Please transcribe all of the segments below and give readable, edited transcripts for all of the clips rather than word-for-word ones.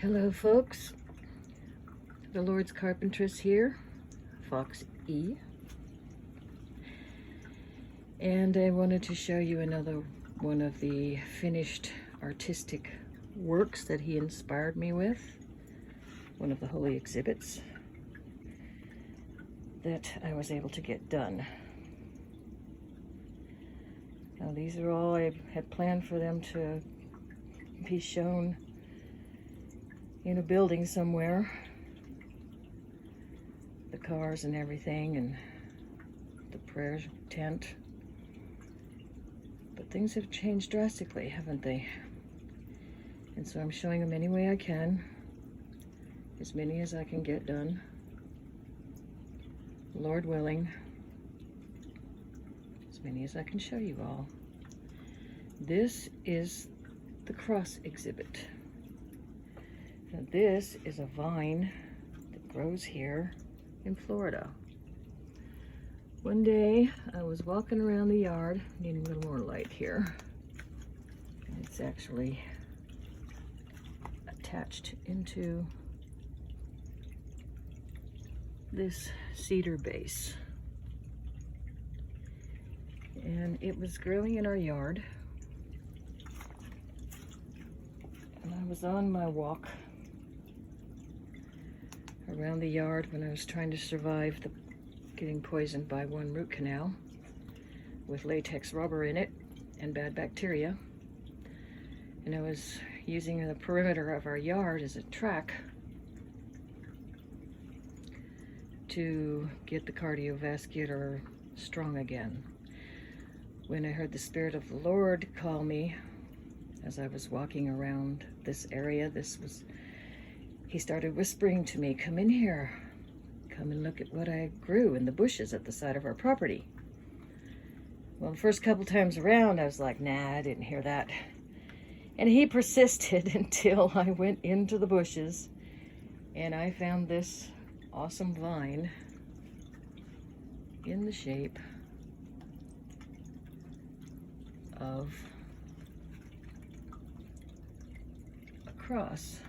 Hello folks, the Lord's Carpentress here, Fox E. And I wanted to show you another one of the finished artistic works that he inspired me with, one of the holy exhibits that I was able to get done. Now these are all I had planned for them to be shown in a building somewhere, the cars and everything, and the prayer tent. But things have changed drastically, haven't they? And so I'm showing them any way I can, as many as I can get done, Lord willing, as many as I can show you all. This is the cross exhibit. Now this is a vine that grows here in Florida. One day I was walking around the yard, needing a little more light here, and it's actually attached into this cedar base, and it was growing in our yard, and I was on my walk around the yard when I was trying to survive getting poisoned by one root canal with latex rubber in it and bad bacteria. And I was using the perimeter of our yard as a track to get the cardiovascular strong again. When I heard the Spirit of the Lord call me as I was walking around this area, he started whispering to me, "Come in here. Come and look at what I grew in the bushes at the side of our property." Well, the first couple times around, I was like, nah, I didn't hear that. And he persisted until I went into the bushes and I found this awesome vine in the shape of a cross.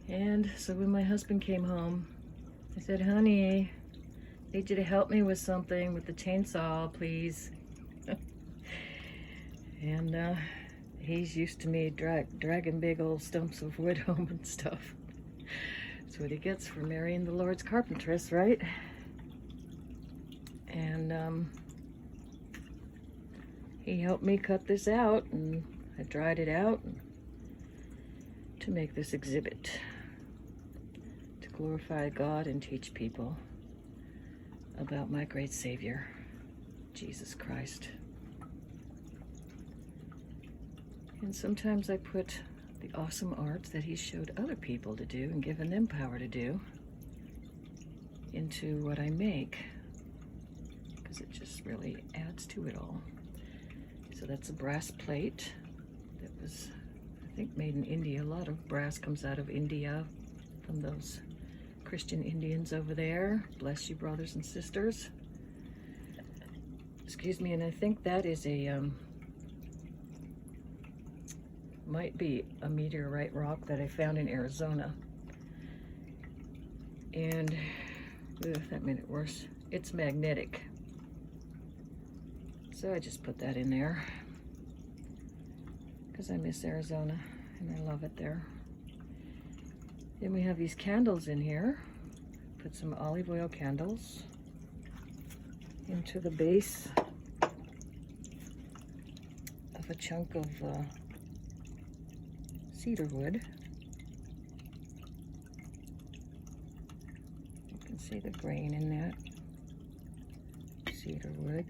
And so when my husband came home, I said, "Honey, I need you to help me with something with the chainsaw, please." And he's used to me dragging big old stumps of wood home and stuff. That's what he gets for marrying the Lord's Carpentress, right? And he helped me cut this out, and I dried it out to make this exhibit, to glorify God and teach people about my great Savior, Jesus Christ. And sometimes I put the awesome art that he showed other people to do and given them power to do into what I make, because it just really adds to it all. So that's a brass plate that was, I think, made in India. A lot of brass comes out of India from those Christian Indians over there. Bless you, brothers and sisters. Excuse me. And I think that is might be a meteorite rock that I found in Arizona. And that made it worse. It's magnetic. So I just put that in there because I miss Arizona and I love it there. Then we have these candles in here. Put some olive oil candles into the base of a chunk of cedar wood. You can see the grain in that cedar wood.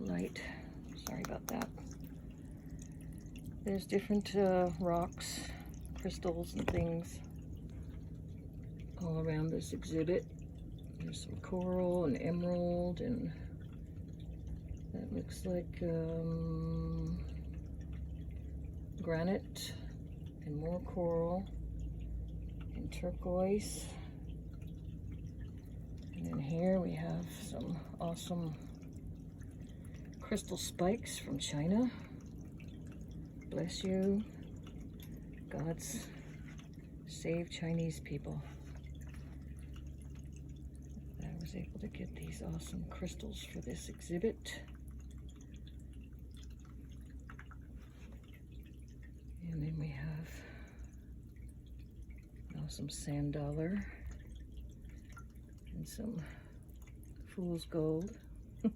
Light. Sorry about that. There's different rocks, crystals, and things all around this exhibit. There's some coral and emerald, and that looks like granite, and more coral, in turquoise. And then here we have some awesome crystal spikes from China. Bless you. God's save Chinese people. I was able to get these awesome crystals for this exhibit. And then we have an awesome sand dollar and some fool's gold. There's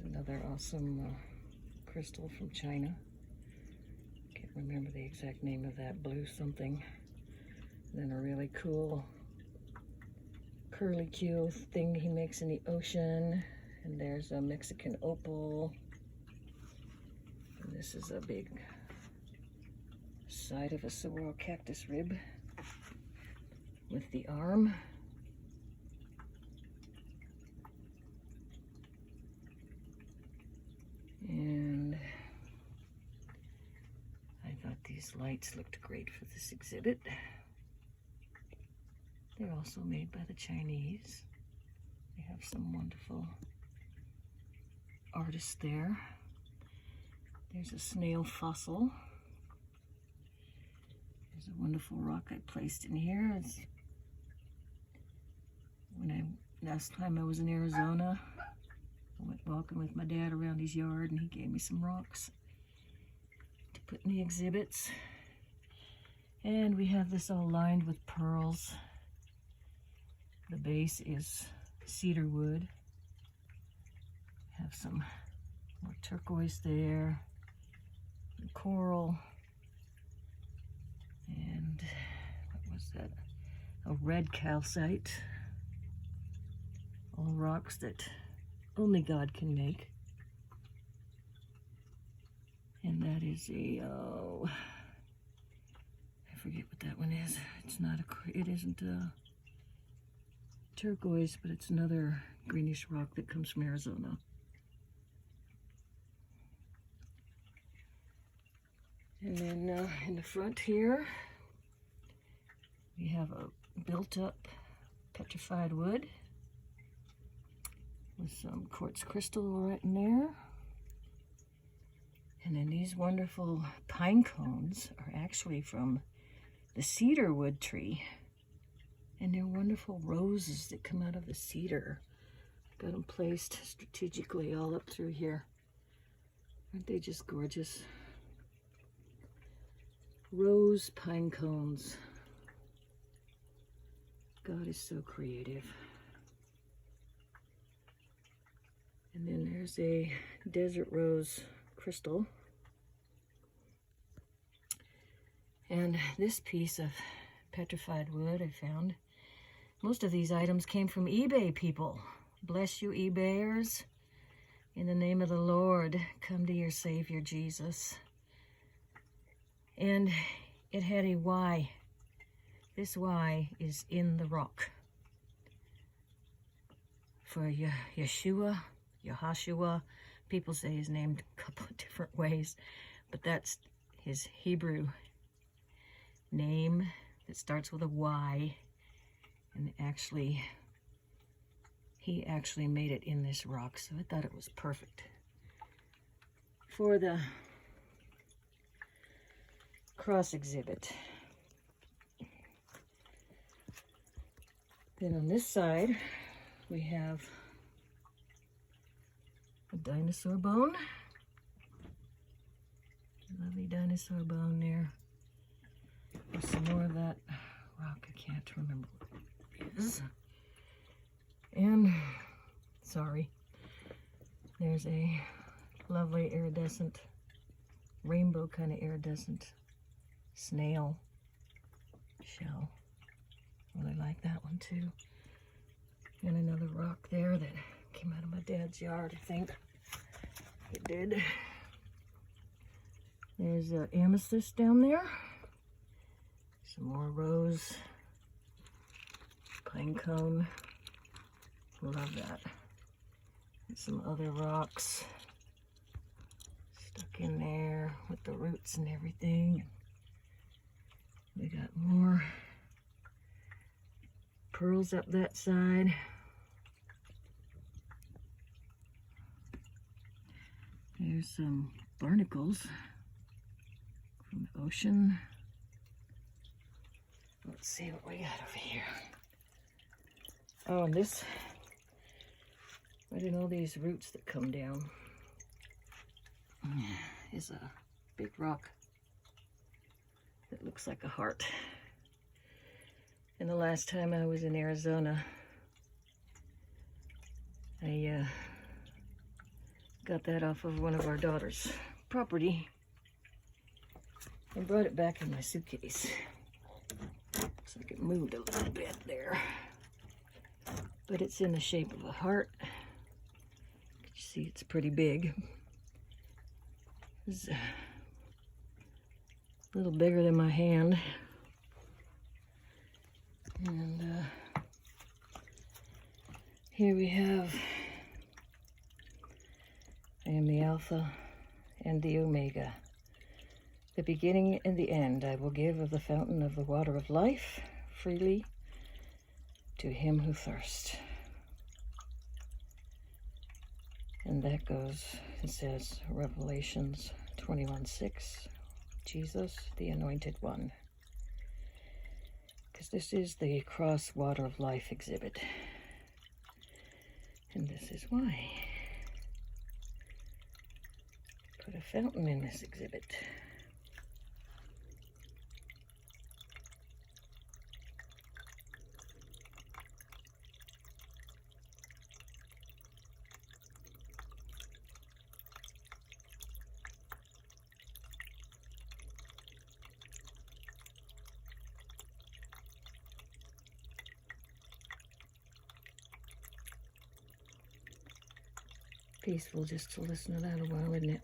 another awesome crystal from China. Can't remember the exact name of that, blue something. And then a really cool curly-Q thing he makes in the ocean. And there's a Mexican opal. And this is a big side of a saguaro cactus rib with the arm. And I thought these lights looked great for this exhibit. They're also made by the Chinese. They have some wonderful artists there. There's a snail fossil. There's a wonderful rock I placed in here. Last time I was in Arizona, I went walking with my dad around his yard and he gave me some rocks to put in the exhibits. And we have this all lined with pearls. The base is cedar wood. Have some more turquoise there, and coral, and what was that? A red calcite. All rocks that only God can make. And that is a, oh, I forget what that one is. It's not it isn't a turquoise, but it's another greenish rock that comes from Arizona. And then in the front here, we have a built-up petrified wood with some quartz crystal right in there. And then these wonderful pine cones are actually from the cedar wood tree. And they're wonderful roses that come out of the cedar. Got them placed strategically all up through here. Aren't they just gorgeous? Rose pine cones. God is so creative. And then there's a desert rose crystal. And this piece of petrified wood I found. Most of these items came from eBay, people. Bless you, eBayers. In the name of the Lord, come to your Savior, Jesus. And it had a Y. This Y is in the rock. For Yeshua, Yahashua, people say he's named a couple of different ways, but that's his Hebrew name that starts with a Y. And actually, he actually made it in this rock, so I thought it was perfect for the cross exhibit. Then on this side, we have a dinosaur bone. Lovely dinosaur bone there. There's some more of that rock. I can't remember what it is. And, sorry, there's a lovely iridescent, rainbow kind of iridescent snail shell. Really like that one too. And another rock there that came out of my dad's yard, I think. It did. There's amethyst down there. Some more rose, pine cone. Love that. And some other rocks stuck in there with the roots and everything. We got more pearls up that side. There's some barnacles from the ocean. Let's see what we got over here. Oh, and this, I don't know, these roots that come down is a big rock that looks like a heart. And the last time I was in Arizona, I got that off of one of our daughter's property and brought it back in my suitcase. Looks like it moved a little bit there, but it's in the shape of a heart. You see, it's pretty big. It's a little bigger than my hand. And here we have, I am the Alpha and the Omega, the beginning and the end. I will give of the fountain of the water of life freely to him who thirsts. And that goes, it says, Revelations 21:6, Jesus, the Anointed One. Because this is the Cross Water of Life exhibit. And this is why. Put a fountain in this exhibit. Peaceful just to listen to that a while, isn't it?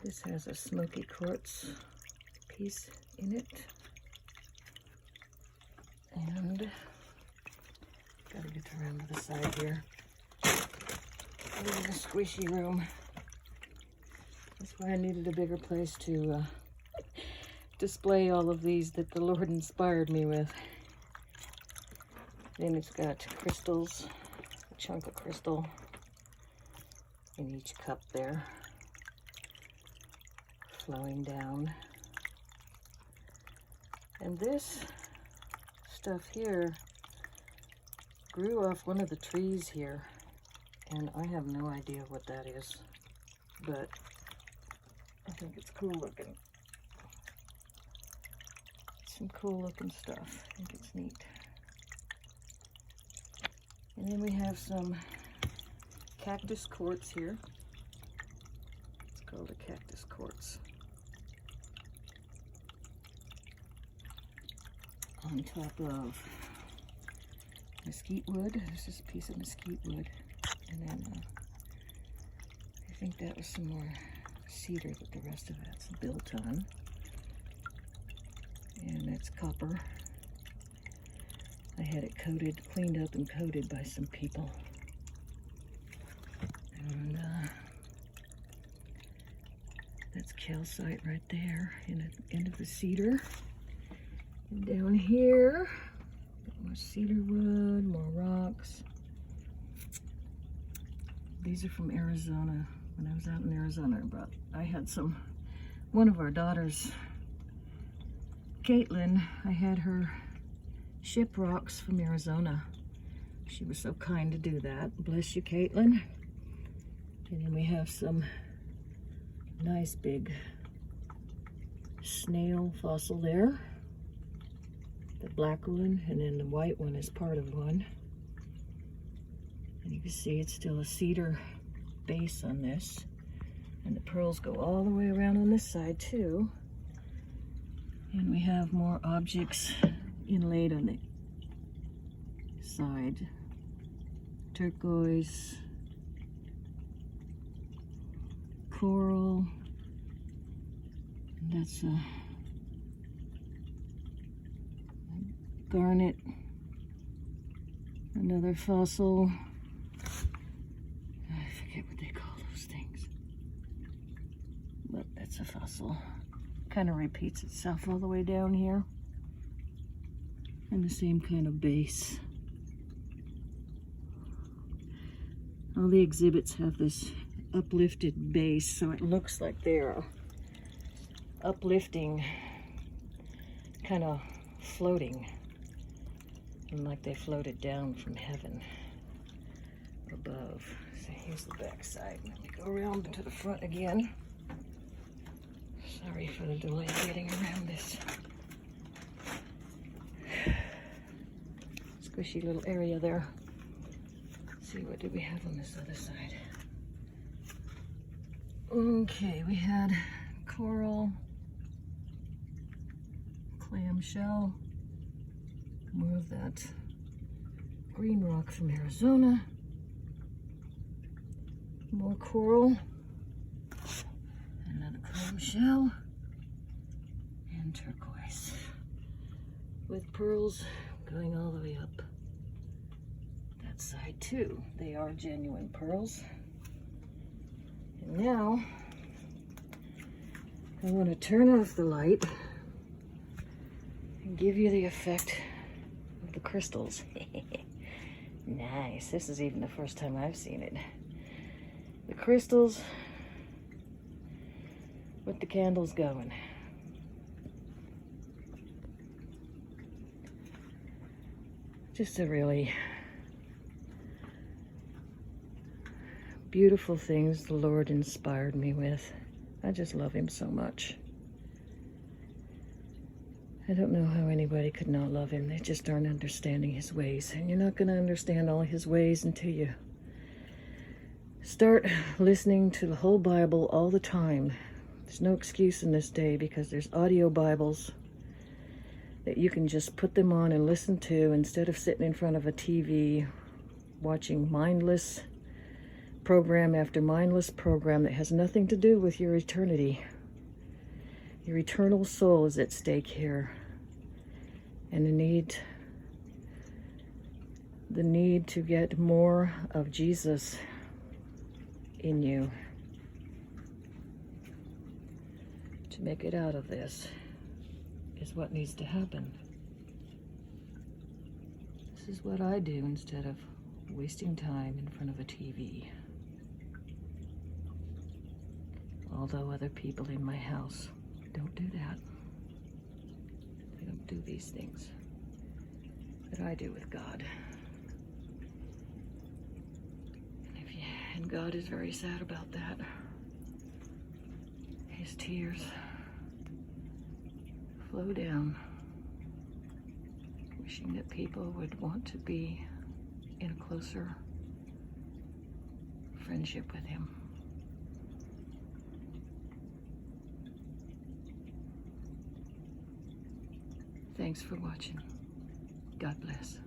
This has a smoky quartz piece in it. And gotta get around to the side here. This is a squishy room. That's why I needed a bigger place to display all of these that the Lord inspired me with. Then it's got crystals, a chunk of crystal in each cup there, flowing down. And this stuff here grew off one of the trees here, and I have no idea what that is, but I think it's cool looking. Some cool looking stuff. I think it's neat. And then we have some cactus quartz here. It's called a cactus quartz. On top of mesquite wood. This is a piece of mesquite wood. And then I think that was some more cedar, but the rest of that's built on. And that's copper. I had it coated, cleaned up and coated by some people. And that's calcite right there in the end of the cedar. And down here, more cedar wood, more rocks. These are from Arizona. When I was out in Arizona, I had one of our daughters, Caitlin, I had her ship rocks from Arizona. She was so kind to do that. Bless you, Caitlin. And then we have some nice big snail fossil there. The black one, and then the white one is part of one. And you can see it's still a cedar base on this. And the pearls go all the way around on this side too. And we have more objects inlaid on the side. Turquoise, coral, and that's a garnet, another fossil, forget what they call those things. But that's a fossil. Kind of repeats itself all the way down here. And the same kind of base. All the exhibits have this uplifted base, so it looks like they're uplifting, kind of floating, and like they floated down from heaven above. So here's the back side. Let me go around to the front again. Sorry for the delay getting around this squishy little area there. Let's see, what do we have on this other side? Okay, we had coral, clamshell, more of that green rock from Arizona, more coral, another clamshell, and turquoise, with pearls going all the way up that side too. They are genuine pearls. And now I want to turn off the light and give you the effect of the crystals. Nice. This is even the first time I've seen it. The crystals with the candles going. Just a really beautiful things the Lord inspired me with. I just love him so much. I don't know how anybody could not love him. They just aren't understanding his ways. And you're not going to understand all his ways until you start listening to the whole Bible all the time. There's no excuse in this day because there's audio Bibles that you can just put them on and listen to instead of sitting in front of a TV watching mindless program after mindless program that has nothing to do with your eternity. Your eternal soul is at stake here. And the need to get more of Jesus in you to make it out of this is what needs to happen. This is what I do instead of wasting time in front of a TV. Although other people in my house don't do that. They don't do these things that I do with God. And God is very sad about that. His tears flow down, wishing that people would want to be in a closer friendship with him. Thanks for watching. God bless.